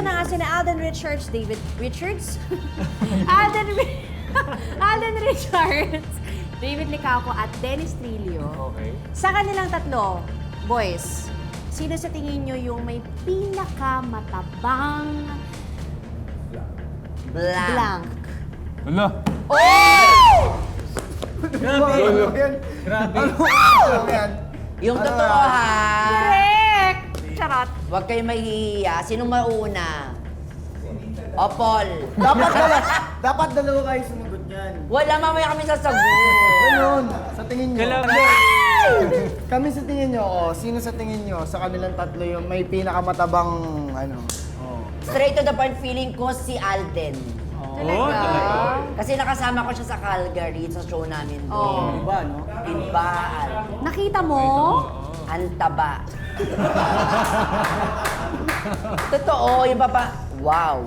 na nga sina Alden Richards, David Richards, Alden Richards, David Licauco at Dennis Trillo. Okay. Sa kanilang tatlo, boys, sino sa tingin nyo yung may pinakamatabang blank? Wala. Grabe. Yung totoo ha. Correct! Charot. Huwag kayo mahihiya. Sinong mauna? O, Paul. Dapat dalawa kayo sumagot niyan. Wala, mamaya kami sasagot. Ganun, sa tingin nyo. Kami sa tingin nyo, sino sa tingin nyo sa kanilang tatlo yung may pinakamatabang, ano? Straight to the point, feeling ko si Alden. Talaga? Kasi nakasama ko siya sa Calgary, sa show namin doon. Iba, no? Iba. Nakita mo? Ang taba. Totoo, yung papa, wow.